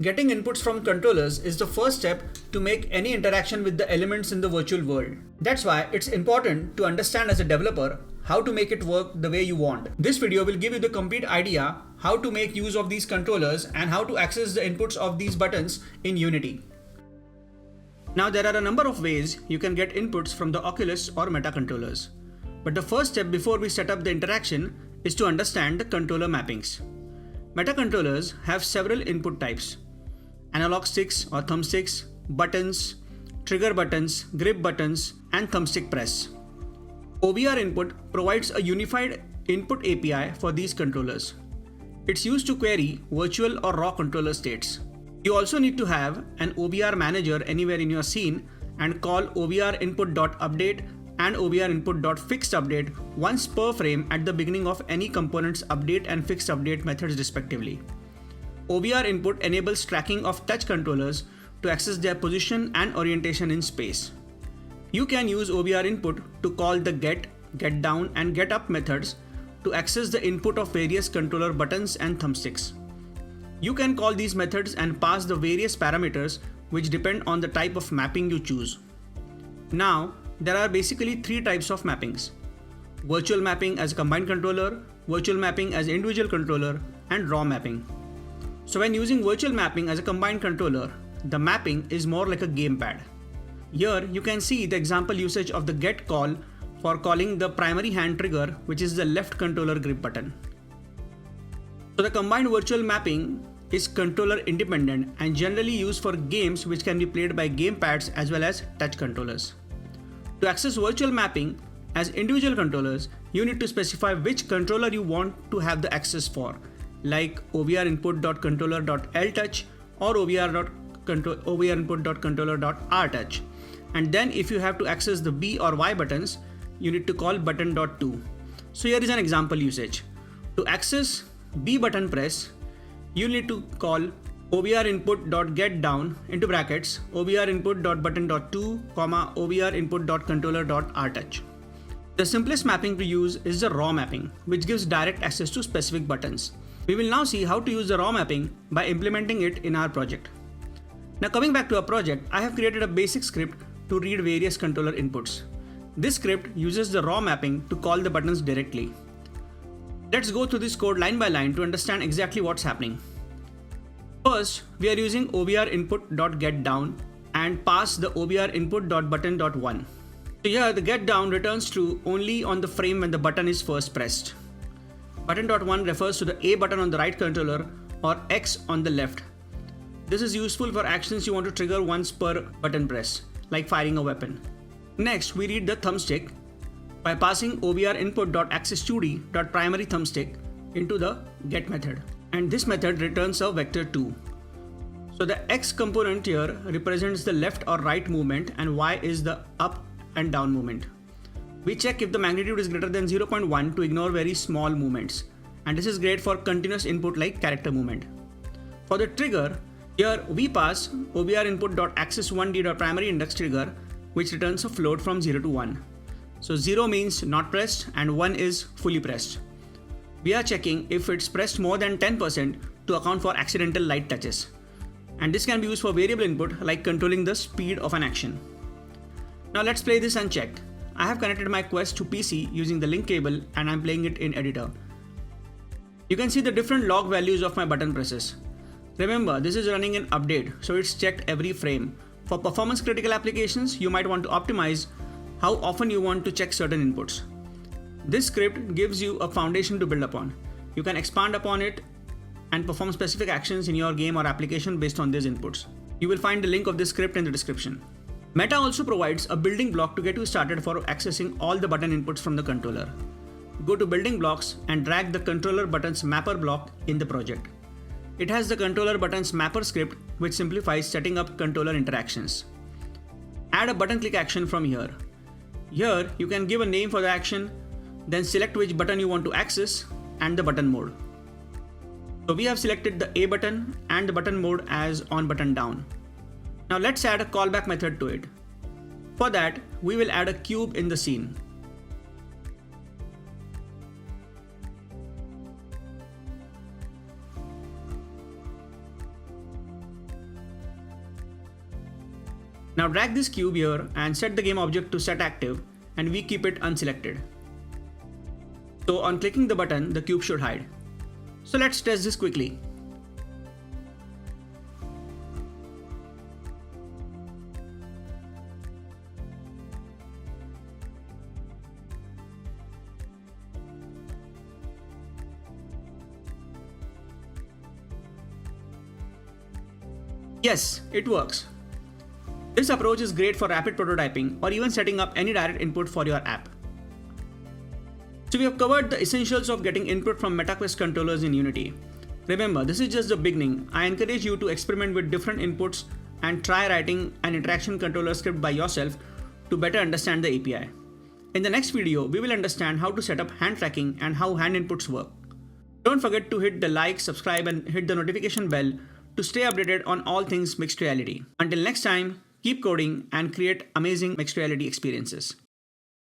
Getting inputs from controllers is the first step to make any interaction with the elements in the virtual world. That's why it's important to understand as a developer how to make it work the way you want. This video will give you the complete idea how to make use of these controllers and how to access the inputs of these buttons in Unity. Now there are a number of ways you can get inputs from the Oculus or Meta controllers. But the first step before we set up the interaction is to understand the controller mappings. Meta controllers have several input types: analog sticks or thumbsticks, buttons, trigger buttons, grip buttons, and thumbstick press. OBR input provides a unified input API for these controllers. It's used to query virtual or raw controller states. You also need to have an OBR manager anywhere in your scene and call OBR input.update and OBR input.fixedUpdate once per frame at the beginning of any component's update and fixed update methods respectively. OBR input enables tracking of touch controllers to access their position and orientation in space. You can use OBR input to call the get down, and get up methods to access the input of various controller buttons and thumbsticks. You can call these methods and pass the various parameters which depend on the type of mapping you choose. Now, there are basically three types of mappings: virtual mapping as a combined controller, virtual mapping as individual controller, and raw mapping. So when using virtual mapping as a combined controller, the mapping is more like a gamepad. Here you can see the example usage of the get call for calling the primary hand trigger, which is the left controller grip button. So the combined virtual mapping is controller independent and generally used for games which can be played by gamepads as well as touch controllers. To access virtual mapping as individual controllers, you need to specify which controller you want to have the access for, like OBR input.controller.ltouch or OBR input.controller.rtouch. And then if you have to access the B or Y buttons, you need to call button.to. So here is an example usage. To access B button press, you need to call OBR input.getDown into brackets OBR input.button.to, OBR input.controller.rtouch. The simplest mapping to use is the raw mapping, which gives direct access to specific buttons. We will now see how to use the raw mapping by implementing it in our project. Now coming back to our project, I have created a basic script to read various controller inputs. This script uses the raw mapping to call the buttons directly. Let's go through this code line by line to understand exactly what's happening. First, we are using OBR input.getDown and pass the OBR input.button.1. So here the getDown returns true only on the frame when the button is first pressed. Button.1 refers to the A button on the right controller or X on the left. This is useful for actions you want to trigger once per button press, like firing a weapon. Next, we read the thumbstick by passing OBR input.access2d.primary thumbstick into the get method. And this method returns a vector 2. So the X component here represents the left or right movement and Y is the up and down movement. We check if the magnitude is greater than 0.1 to ignore very small movements. And this is great for continuous input like character movement. For the trigger, here we pass OBR input.access1d.primary index trigger, which returns a float from 0 to 1. So 0 means not pressed and 1 is fully pressed. We are checking if it's pressed more than 10% to account for accidental light touches. And this can be used for variable input like controlling the speed of an action. Now let's play this and check. I have connected my Quest to PC using the link cable and I'm playing it in editor. You can see the different log values of my button presses. Remember, this is running an update, so it's checked every frame. For performance critical applications, you might want to optimize how often you want to check certain inputs. This script gives you a foundation to build upon. You can expand upon it and perform specific actions in your game or application based on these inputs. You will find the link of this script in the description. Meta also provides a building block to get you started for accessing all the button inputs from the controller. Go to building blocks and drag the controller buttons mapper block in the project. It has the controller buttons mapper script, which simplifies setting up controller interactions. Add a button click action from here. Here you can give a name for the action, then select which button you want to access and the button mode. So we have selected the A button and the button mode as on button down. Now let's add a callback method to it. For that, we will add a cube in the scene. Now drag this cube here and set the game object to set active, and we keep it unselected. So on clicking the button, the cube should hide. So let's test this quickly. Yes, it works. This approach is great for rapid prototyping or even setting up any direct input for your app. So we have covered the essentials of getting input from MetaQuest controllers in Unity. Remember, this is just the beginning. I encourage you to experiment with different inputs and try writing an interaction controller script by yourself to better understand the API. In the next video, we will understand how to set up hand tracking and how hand inputs work. Don't forget to hit the like, subscribe, and hit the notification bell to stay updated on all things mixed reality. Until next time, keep coding and create amazing mixed reality experiences.